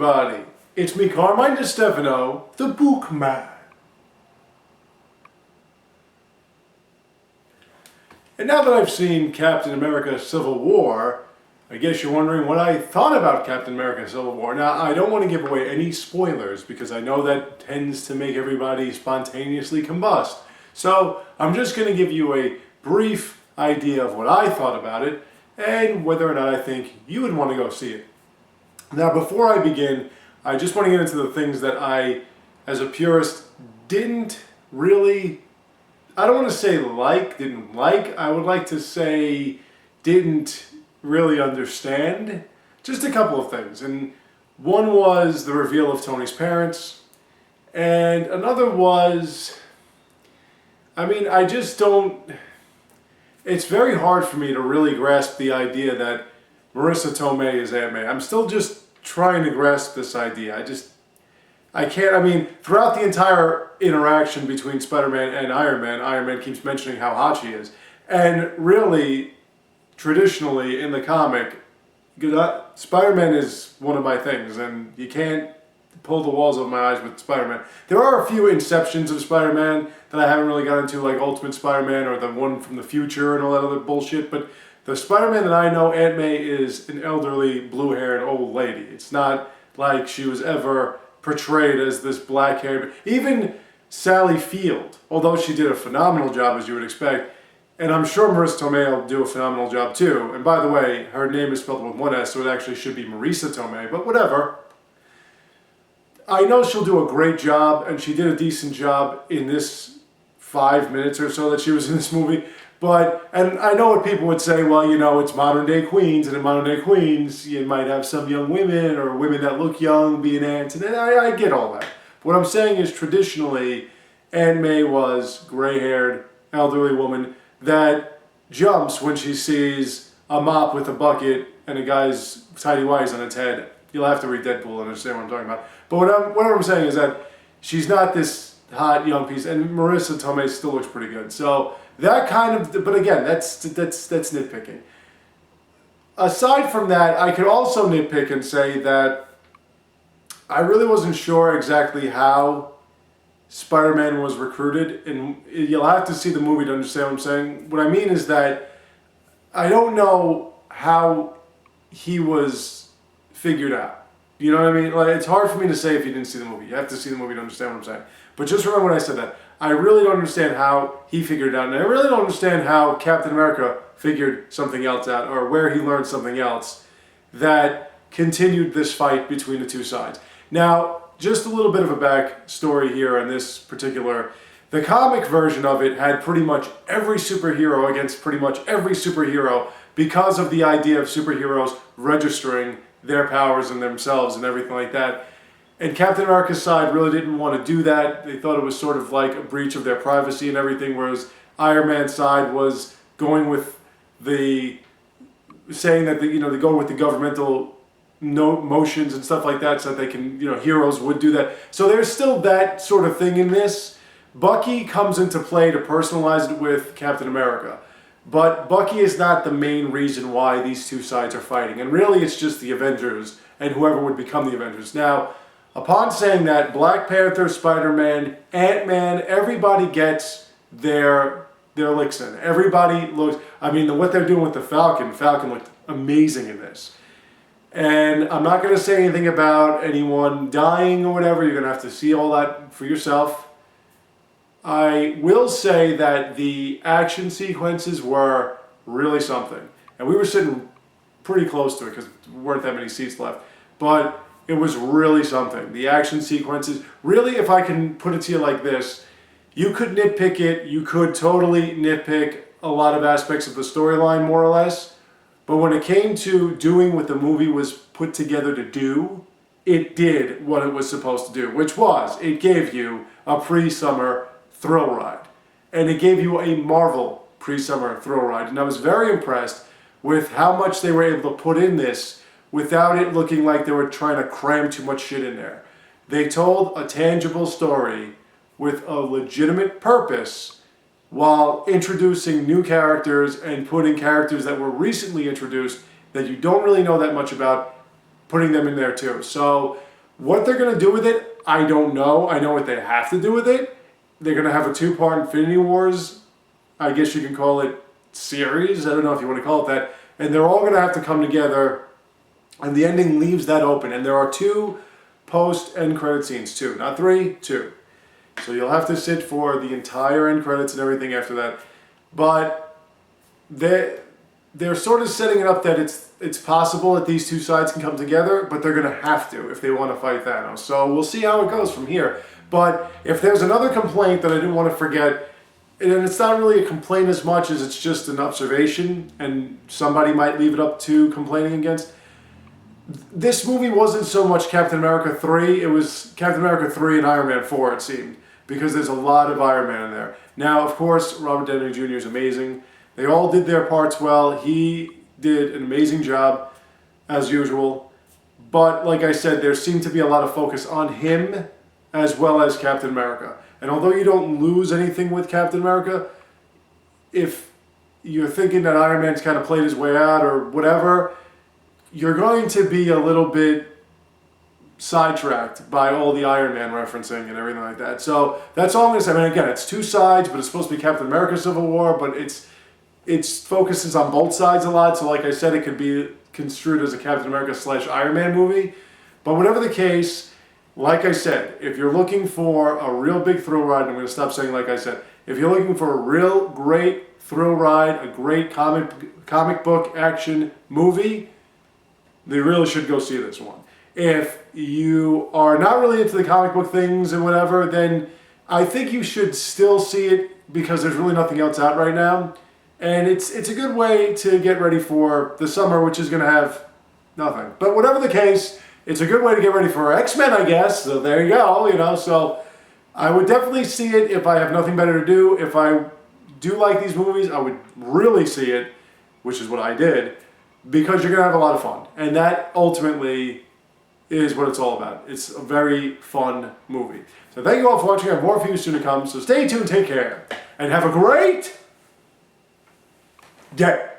everybody. It's me, Carmine DeStefano, the Bookman. And now that I've seen Captain America Civil War, I guess you're wondering what I thought about Captain America Civil War. Now, I don't want to give away any spoilers because I know that tends to make everybody spontaneously combust. So I'm just going to give you a brief idea of what I thought about it and whether or not I think you would want to go see it. Now, before I begin, I just want to get into the things that I, as a purist, didn't really, I don't want to say didn't like, I would like to say didn't really understand. Just a couple of things. And one was the reveal of Tony's parents, and another was, I just don't, it's very hard for me to really grasp the idea that Marissa Tomei is Aunt May. I'm still just trying to grasp this idea. I can't, throughout the entire interaction between Spider-Man and Iron Man keeps mentioning how hot she is. And really, traditionally in the comic, Spider-Man is one of my things, and you can't pull the walls over my eyes with Spider-Man. There are a few inceptions of Spider-Man that I haven't really got into, like Ultimate Spider-Man or the one from the future and all that other bullshit, but the Spider-Man that I know, Aunt May, is an elderly, blue-haired old lady. It's not like she was ever portrayed as this black-haired... Even Sally Field, although she did a phenomenal job, as you would expect, and I'm sure Marissa Tomei will do a phenomenal job too. And by the way, her name is spelled with one S, so it actually should be Marissa Tomei, but whatever. I know she'll do a great job, and she did a decent job in this 5 minutes or so that she was in this movie. And I know what people would say, well, it's modern day Queens, and in modern day Queens, you might have some young women or women that look young being aunts, and I get all that. What I'm saying is traditionally, Aunt May was gray-haired, elderly woman that jumps when she sees a mop with a bucket and a guy's tidy-whities on its head. You'll have to read Deadpool to understand what I'm talking about. But what I'm saying is that she's not this hot young piece, and Marissa Tomei still looks pretty good. So that kind of, but again, that's nitpicking. Aside from that, I could also nitpick and say that I really wasn't sure exactly how Spider-Man was recruited, and you'll have to see the movie to understand what I'm saying. What I mean is that I don't know how he was figured out. You know what I mean? Like, it's hard for me to say if you didn't see the movie. You have to see the movie to understand what I'm saying. But just remember when I said that. I really don't understand how he figured it out, and I really don't understand how Captain America figured something else out, or where he learned something else that continued this fight between the two sides. Now, just a little bit of a backstory here on this particular... The comic version of it had pretty much every superhero against pretty much every superhero because of the idea of superheroes registering their powers in themselves and everything like that. And Captain America's side really didn't want to do that. They thought it was sort of like a breach of their privacy and everything, whereas Iron Man's side was going with saying that they go with the governmental motions and stuff like that so that they can, heroes would do that. So there's still that sort of thing in this. Bucky comes into play to personalize it with Captain America. But Bucky is not the main reason why these two sides are fighting. And really it's just the Avengers and whoever would become the Avengers. Now, upon saying that, Black Panther, Spider-Man, Ant-Man, everybody gets their licks in. Everybody looks... what they're doing with the Falcon looked amazing in this. And I'm not going to say anything about anyone dying or whatever. You're going to have to see all that for yourself. I will say that the action sequences were really something. And we were sitting pretty close to it because there weren't that many seats left. But it was really something. The action sequences, really, if I can put it to you like this, you could nitpick it. You could totally nitpick a lot of aspects of the storyline, more or less. But when it came to doing what the movie was put together to do, it did what it was supposed to do, which was, it gave you a pre-summer thrill ride. And it gave you a Marvel pre-summer thrill ride. And I was very impressed with how much they were able to put in this without it looking like they were trying to cram too much shit in there. They told a tangible story with a legitimate purpose while introducing new characters and putting characters that were recently introduced that you don't really know that much about, putting them in there too. So What they're going to do with it, I don't know. I know what they have to do with it. They're going to have a 2-part Infinity Wars, I guess you can call it, series. I don't know if you want to call it that. And they're all going to have to come together. And the ending leaves that open. And there are 2 post-end credit scenes, 2. Not 3, 2. So you'll have to sit for the entire end credits and everything after that. But they're sort of setting it up that it's possible that these 2 sides can come together, but they're going to have to if they want to fight Thanos. So we'll see how it goes from here. But if there's another complaint that I didn't want to forget, and it's not really a complaint as much as it's just an observation, and somebody might leave it up to complaining against, this movie wasn't so much Captain America 3, it was Captain America 3 and Iron Man 4, it seemed, because there's a lot of Iron Man in there. Now, of course, Robert Downey Jr. is amazing. They all did their parts well. He did an amazing job, as usual. But, like I said, there seemed to be a lot of focus on him as well as Captain America. And although you don't lose anything with Captain America, if you're thinking that Iron Man's kind of played his way out or whatever, you're going to be a little bit sidetracked by all the Iron Man referencing and everything like that. So that's all I'm going to say. I mean, again, it's 2 sides, but it's supposed to be Captain America Civil War, but it focuses on both sides a lot. So like I said, it could be construed as a Captain America / Iron Man movie. But whatever the case, like I said, if you're looking for a real big thrill ride, I'm going to stop saying like I said, if you're looking for a real great thrill ride, a great comic book action movie, they really should go see this one. If you are not really into the comic book things and whatever, then I think you should still see it because there's really nothing else out right now. And it's a good way to get ready for the summer, which is going to have nothing. But whatever the case, it's a good way to get ready for X-Men, I guess. So there you go, So I would definitely see it if I have nothing better to do. If I do like these movies, I would really see it, which is what I did, because you're going to have a lot of fun. And that ultimately is what it's all about. It's a very fun movie. So thank you all for watching. I have more for you soon to come. So stay tuned, take care, and have a great day.